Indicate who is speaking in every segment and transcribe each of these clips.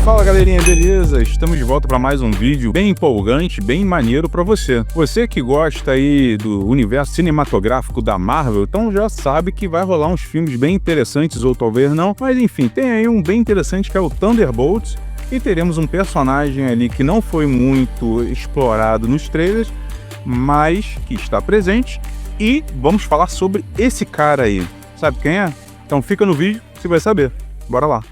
Speaker 1: Fala galerinha, beleza? Estamos de volta para mais um vídeo bem empolgante, bem maneiro para você. Você que gosta aí do universo cinematográfico da Marvel, então já sabe que vai rolar uns filmes bem interessantes, ou talvez não, mas enfim, tem aí um bem interessante que é o Thunderbolts, e teremos um personagem ali que não foi muito explorado nos trailers, mas que está presente, e vamos falar sobre esse cara aí. Sabe quem é? Então fica no vídeo, você vai saber. Bora lá.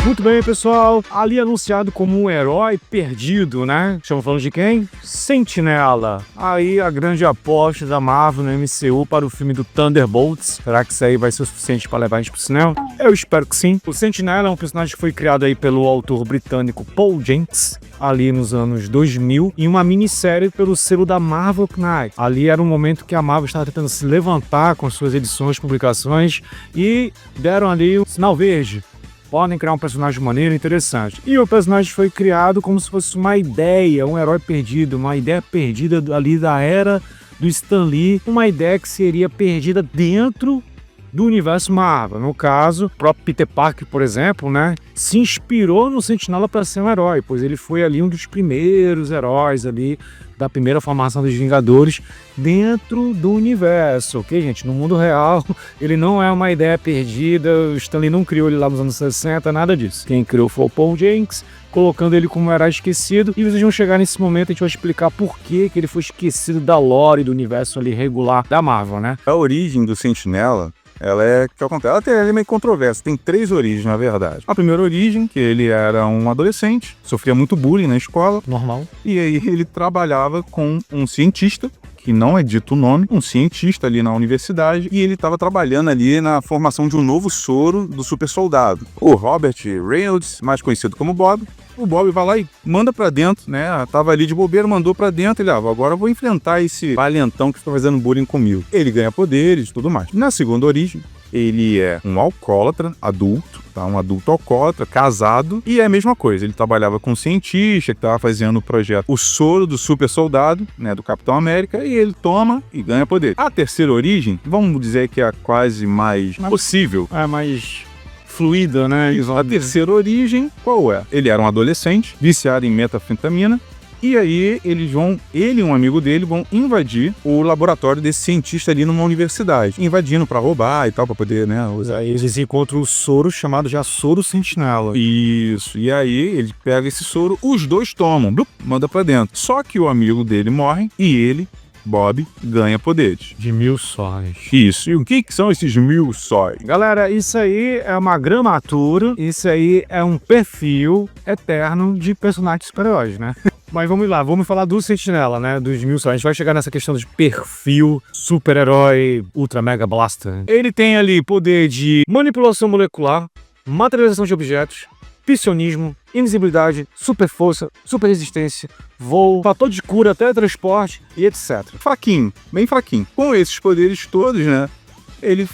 Speaker 2: Muito bem, pessoal, ali anunciado como um herói perdido, né? Estamos falando de quem? Sentinela. Aí a grande aposta da Marvel no MCU para o filme do Thunderbolts. Será que isso aí vai ser o suficiente para levar a gente pro cinema? Eu espero que sim. O Sentinela é um personagem que foi criado aí pelo autor britânico Paul Jenkins, ali nos anos 2000, em uma minissérie pelo selo da Marvel Knight. Ali era um momento que a Marvel estava tentando se levantar com suas edições, publicações, e deram ali um sinal verde. Podem criar um personagem maneiro e interessante. E o personagem foi criado como se fosse uma ideia, um herói perdido, uma ideia perdida ali da era do Stan Lee, uma ideia que seria perdida dentro do universo Marvel. No caso, o próprio Peter Parker, por exemplo, né, se inspirou no Sentinela para ser um herói, pois ele foi ali um dos primeiros heróis ali da primeira formação dos Vingadores dentro do universo, ok, gente? No mundo real, ele não é uma ideia perdida, o Stan Lee não criou ele lá nos anos 60, nada disso. Quem criou foi o Paul Jenkins, colocando ele como um herói esquecido, e vocês vão chegar nesse momento, a gente vai explicar por que ele foi esquecido da lore do universo ali regular da Marvel, né?
Speaker 1: A origem do Sentinela, ela tem meio controversa, tem três origens, na verdade. A primeira origem, que ele era um adolescente, sofria muito bullying na escola.
Speaker 2: Normal.
Speaker 1: E aí ele trabalhava com um cientista, que não é dito o nome, um cientista ali na universidade, e ele estava trabalhando ali na formação de um novo soro do super soldado. O Robert Reynolds, mais conhecido como Bob, o Bob vai lá e manda pra dentro, né? Tava ali de bobeira, mandou pra dentro, ele, agora eu vou enfrentar esse valentão que fica fazendo bullying comigo. Ele ganha poderes e tudo mais. Na segunda origem, ele é um alcoólatra adulto, tá? Um adulto alcoólatra, casado, e é a mesma coisa. Ele trabalhava com um cientista que estava fazendo o projeto O Soro do Super Soldado, né, do Capitão América, e ele toma e ganha poder. A terceira origem, vamos dizer que é a quase mais possível.
Speaker 2: É mais fluida, né?
Speaker 1: A terceira origem, qual é? Ele era um adolescente, viciado em metanfetamina, e aí ele e um amigo dele vão invadir o laboratório desse cientista ali numa universidade, invadindo pra roubar e tal, pra poder, né, usar.
Speaker 2: Aí eles encontram o soro chamado já Soro Sentinela.
Speaker 1: Isso, e aí ele pega esse soro, os dois tomam, manda pra dentro. Só que o amigo dele morre e ele, Bob, ganha poderes.
Speaker 2: De 1000 sóis.
Speaker 1: Isso. E o que são esses 1000 sóis?
Speaker 2: Galera, isso aí é uma gramatura, isso aí é um perfil eterno de personagens super-heróis, né? Mas vamos lá, vamos falar do Sentinela, né? Dos 1000 sóis. A gente vai chegar nessa questão de perfil super-herói Ultra Mega Blaster. Ele tem ali poder de manipulação molecular, materialização de objetos, psionismo, invisibilidade, super força, super resistência, voo, fator de cura, teletransporte e etc.
Speaker 1: Fraquinho, bem fraquinho. Com esses poderes todos, né, ele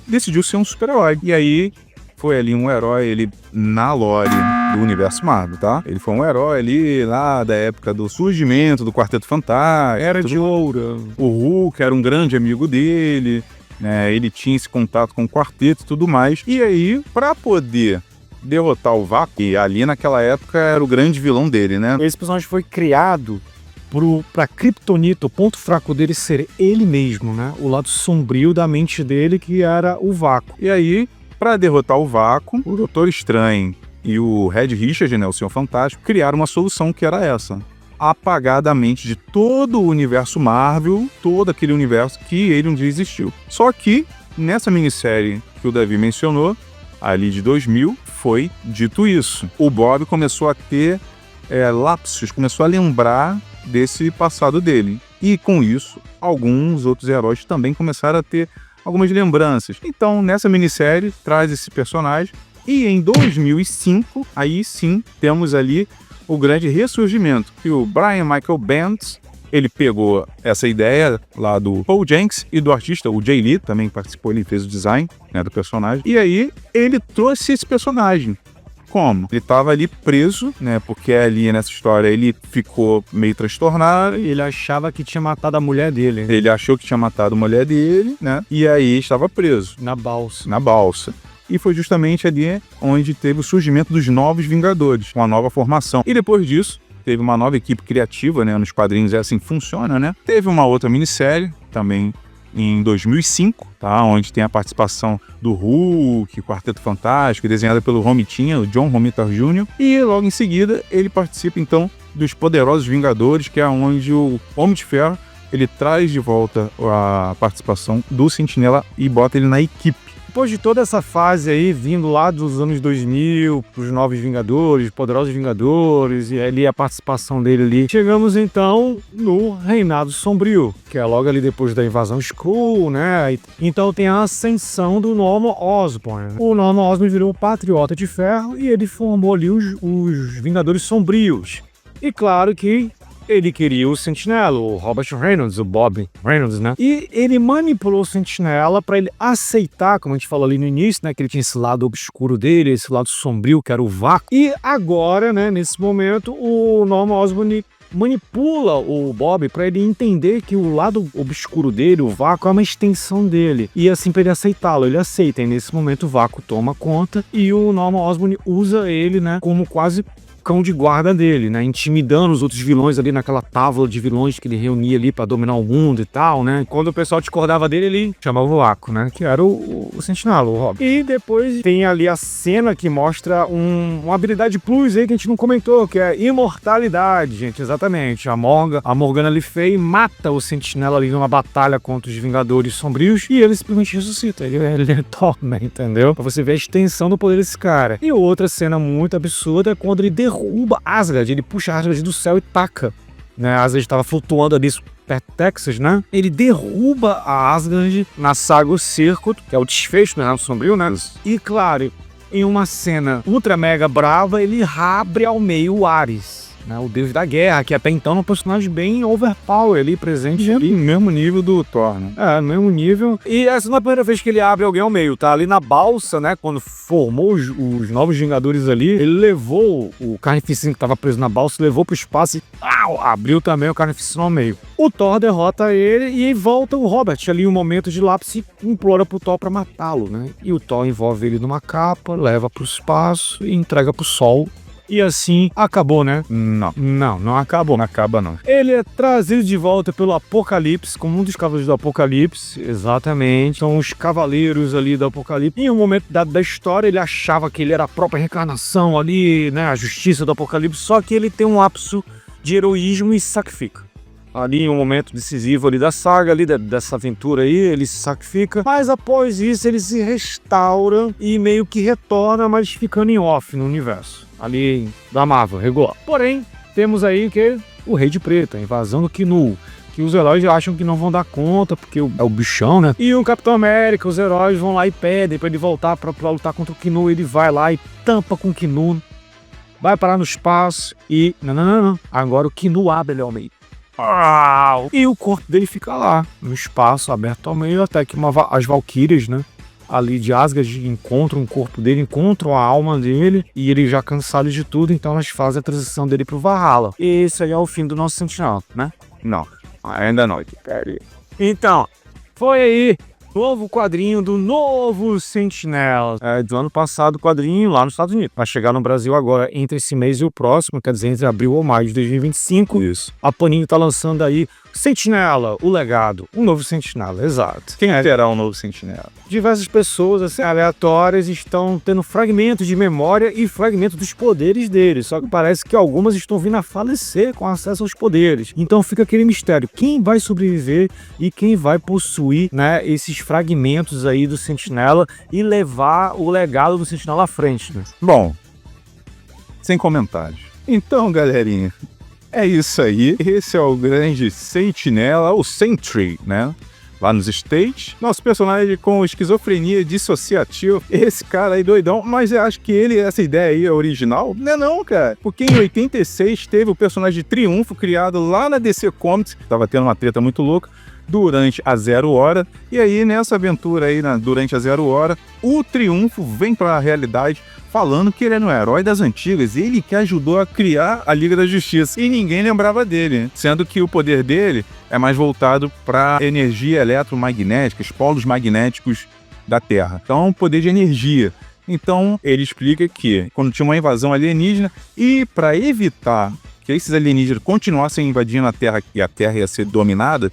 Speaker 1: decidiu ser um super-herói. E aí, foi ali um herói, ele na lore do universo Marvel, tá? Ele foi um herói ali lá da época do surgimento do Quarteto Fantástico.
Speaker 2: Era de ouro.
Speaker 1: O Hulk era um grande amigo dele, né, ele tinha esse contato com o quarteto e tudo mais. E aí, pra poder derrotar o Vácuo, e ali naquela época era o grande vilão dele, né?
Speaker 2: Esse personagem foi criado pra Kryptonita, o ponto fraco dele ser ele mesmo, né? O lado sombrio da mente dele, que era o Vácuo.
Speaker 1: E aí, pra derrotar o Vácuo, o Doutor Estranho e o Reed Richards, né, o Senhor Fantástico, criaram uma solução que era essa: apagar da mente de todo o universo Marvel, todo aquele universo que ele um dia existiu. Só que, nessa minissérie que o Davi mencionou, ali de 2000, foi dito isso. O Bob começou a ter lapsos, começou a lembrar desse passado dele. E com isso, alguns outros heróis também começaram a ter algumas lembranças. Então, nessa minissérie, traz esse personagem. E em 2005, aí sim, temos ali o grande ressurgimento, que o Brian Michael Bendis, ele pegou essa ideia lá do Paul Jenkins e do artista, o Jay Lee, também participou, ele fez o design, né, do personagem. E aí ele trouxe esse personagem como? Ele tava ali preso, né? Porque ali nessa história ele ficou meio transtornado.
Speaker 2: Ele achava que tinha matado a mulher dele
Speaker 1: Ele achou que tinha matado a mulher dele, né? E aí estava preso
Speaker 2: na balsa.
Speaker 1: na balsa. E foi justamente ali onde teve o surgimento dos Novos Vingadores, uma nova formação. E depois disso, teve uma nova equipe criativa, né? Nos quadrinhos é assim que funciona, né? Teve uma outra minissérie, também em 2005, tá? Onde tem a participação do Hulk, Quarteto Fantástico, desenhada pelo Romitinha, o John Romita Jr. E logo em seguida, ele participa, então, dos Poderosos Vingadores, que é onde o Homem de Ferro, ele traz de volta a participação do Sentinela e bota ele na equipe.
Speaker 2: Depois de toda essa fase aí, vindo lá dos anos 2000, pros Novos Vingadores, Poderosos Vingadores, e ali a participação dele ali, chegamos então no Reinado Sombrio, que é logo ali depois da invasão Skrull, né? Então tem a ascensão do Norman Osborn. O Norman Osborn virou Patriota de Ferro e ele formou ali os Vingadores Sombrios. E claro que ele queria o Sentinela, o Robert Reynolds, o Bob Reynolds, né? E ele manipulou o Sentinela para ele aceitar, como a gente falou ali no início, né? Que ele tinha esse lado obscuro dele, esse lado sombrio, que era o vácuo. E agora, né? Nesse momento, o Norman Osborn manipula o Bob para ele entender que o lado obscuro dele, o vácuo, é uma extensão dele. E assim para ele aceitá-lo, ele aceita. E nesse momento o vácuo toma conta e o Norman Osborn usa ele, né? Como quase cão de guarda dele, né? Intimidando os outros vilões ali naquela tábua de vilões que ele reunia ali pra dominar o mundo e tal, né? Quando o pessoal discordava dele, ele chamava o Vácuo, né? Que era o Sentinela, o Robin. E depois tem ali a cena que mostra uma habilidade plus aí que a gente não comentou, que é imortalidade, gente. Exatamente. A Morgana Le Fay mata o Sentinela ali numa batalha contra os Vingadores Sombrios e ele simplesmente ressuscita. Ele toma, entendeu? Pra você ver a extensão do poder desse cara. E outra cena muito absurda é quando ele derruba Asgard, ele puxa Asgard do céu e taca, né? Asgard estava flutuando ali perto de Texas, né? Ele derruba a Asgard na saga O Cerco, que é o desfecho do Reinado Sombrio, né? E claro, em uma cena ultra mega brava, ele abre ao meio o Ares, né? O deus da guerra, que até então é um personagem bem overpower ali, presente ali.
Speaker 1: No mesmo nível do Thor, né?
Speaker 2: É, no mesmo nível. E essa não é a primeira vez que ele abre alguém ao meio, tá? Ali na balsa, né? Quando formou os Novos Vingadores ali, ele levou o Carnificina que tava preso na balsa, levou pro espaço e abriu também o Carnificina ao meio. O Thor derrota ele e volta o Robert ali em um momento de lápis e implora pro Thor pra matá-lo, né? E o Thor envolve ele numa capa, leva pro espaço e entrega pro Sol. E assim acabou, né? Não acabou.
Speaker 1: Não acaba, não.
Speaker 2: Ele é trazido de volta pelo Apocalipse, como um dos cavaleiros do Apocalipse, exatamente. São os cavaleiros ali do Apocalipse. Em um momento da história, ele achava que ele era a própria reencarnação ali, né? A justiça do Apocalipse, só que ele tem um lapso de heroísmo e se sacrifica. Ali em um momento decisivo ali da saga, ali dessa aventura aí, ele se sacrifica. Mas após isso, ele se restaura e meio que retorna, mas ficando em off no universo. Ali da Marvel, regular. Porém, temos aí que o Rei de Preto, a invasão do Knu, que os heróis acham que não vão dar conta, porque é o bichão, né? E o Capitão América, os heróis vão lá e pedem pra ele voltar pra lutar contra o Knu. Ele vai lá e tampa com o Knu, vai parar no espaço e... Não. Agora o Knu abre ele ao meio. E o corpo dele fica lá, no espaço, aberto ao meio, até que as Valquírias, né? Ali de Asgard encontram o corpo dele, encontram a alma dele, e ele já cansado de tudo, então elas fazem a transição dele pro Valhalla. E esse aí é o fim do nosso Sentinela, né?
Speaker 1: Não, ainda não.
Speaker 2: Então, foi aí, novo quadrinho do novo Sentinela. Do ano passado, quadrinho lá nos Estados Unidos. Vai chegar no Brasil agora entre esse mês e o próximo, quer dizer, entre abril ou maio de 2025.
Speaker 1: Isso.
Speaker 2: A Panini tá lançando aí Sentinela, o legado, um novo Sentinela, exato.
Speaker 1: Quem terá um novo Sentinela?
Speaker 2: Diversas pessoas assim, aleatórias estão tendo fragmentos de memória e fragmentos dos poderes deles, só que parece que algumas estão vindo a falecer com acesso aos poderes. Então fica aquele mistério, quem vai sobreviver e quem vai possuir, né, esses fragmentos aí do Sentinela e levar o legado do Sentinela à frente, né?
Speaker 1: Bom, sem comentários. Então, galerinha, é isso aí. Esse é o grande Sentinela, o Sentry, né? Lá nos States. Nosso personagem com esquizofrenia dissociativa. Esse cara aí doidão. Mas eu acho que essa ideia aí é original. Não é não, cara. Porque em 86 teve o personagem de Triunfo, criado lá na DC Comics. Tava tendo uma treta muito louca. durante a 0 hora. E aí, nessa aventura aí, durante a 0 hora, o Triunfo vem para a realidade falando que ele era um herói das antigas, ele que ajudou a criar a Liga da Justiça. E ninguém lembrava dele, sendo que o poder dele é mais voltado para energia eletromagnética, os polos magnéticos da Terra. Então, é um poder de energia. Então, ele explica que quando tinha uma invasão alienígena, e para evitar que esses alienígenas continuassem invadindo a Terra e a Terra ia ser dominada,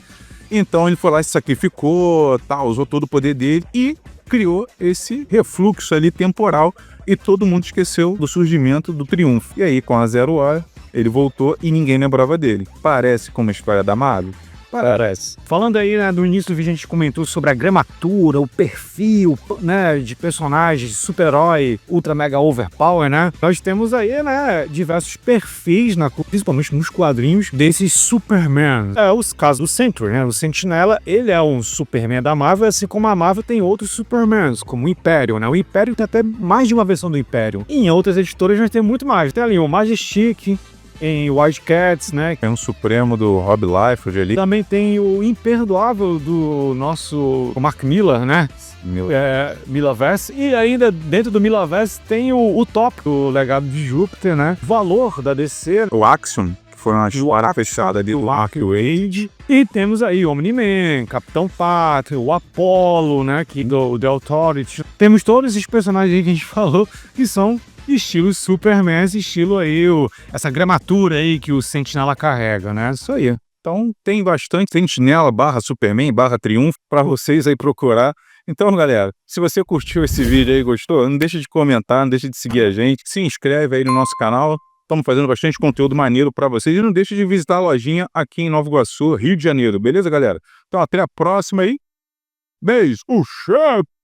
Speaker 1: então ele foi lá e se sacrificou, usou todo o poder dele e criou esse refluxo ali temporal e todo mundo esqueceu do surgimento do Triunfo. E aí, com a 0 hora, ele voltou e ninguém lembrava dele. Parece com uma história da Marvel?
Speaker 2: Parece. Falando aí, né, no início do vídeo a gente comentou sobre a gramatura, o perfil, né, de personagens, super-herói, ultra mega overpower, né? Nós temos aí, né, diversos perfis, principalmente nos quadrinhos, desses Superman. Os casos do Sentry, né? O Sentinela, ele é um Superman da Marvel, assim como a Marvel tem outros Supermans, como o Império, né? O Império tem até mais de uma versão do Império. E em outras editoras nós temos muito mais. Tem ali o Majestic, em Wildcats, né?
Speaker 1: Tem um Supremo do Rob Liefeld ali.
Speaker 2: Também tem o imperdoável do nosso Mark Millar, né? Millarverse. E ainda dentro do Millarverse tem o top, o Legado de Júpiter, né? O valor da DC.
Speaker 1: O Axiom, que foi uma história fechada ali do Mark Waid.
Speaker 2: E temos aí o Omni-Man, Capitão Pátria, o Apollo, né? Do The Authority. Temos todos esses personagens aí que a gente falou que são estilo Superman, estilo aí, essa gramatura aí que o Sentinela carrega, né? Isso aí.
Speaker 1: Então tem bastante Sentinela / Superman / Triunfo para vocês aí procurar. Então, galera, se você curtiu esse vídeo aí, gostou, não deixa de comentar, não deixa de seguir a gente, se inscreve aí no nosso canal. Estamos fazendo bastante conteúdo maneiro para vocês e não deixa de visitar a lojinha aqui em Nova Iguaçu, Rio de Janeiro. Beleza, galera? Então até a próxima aí. Beijo, o chefe!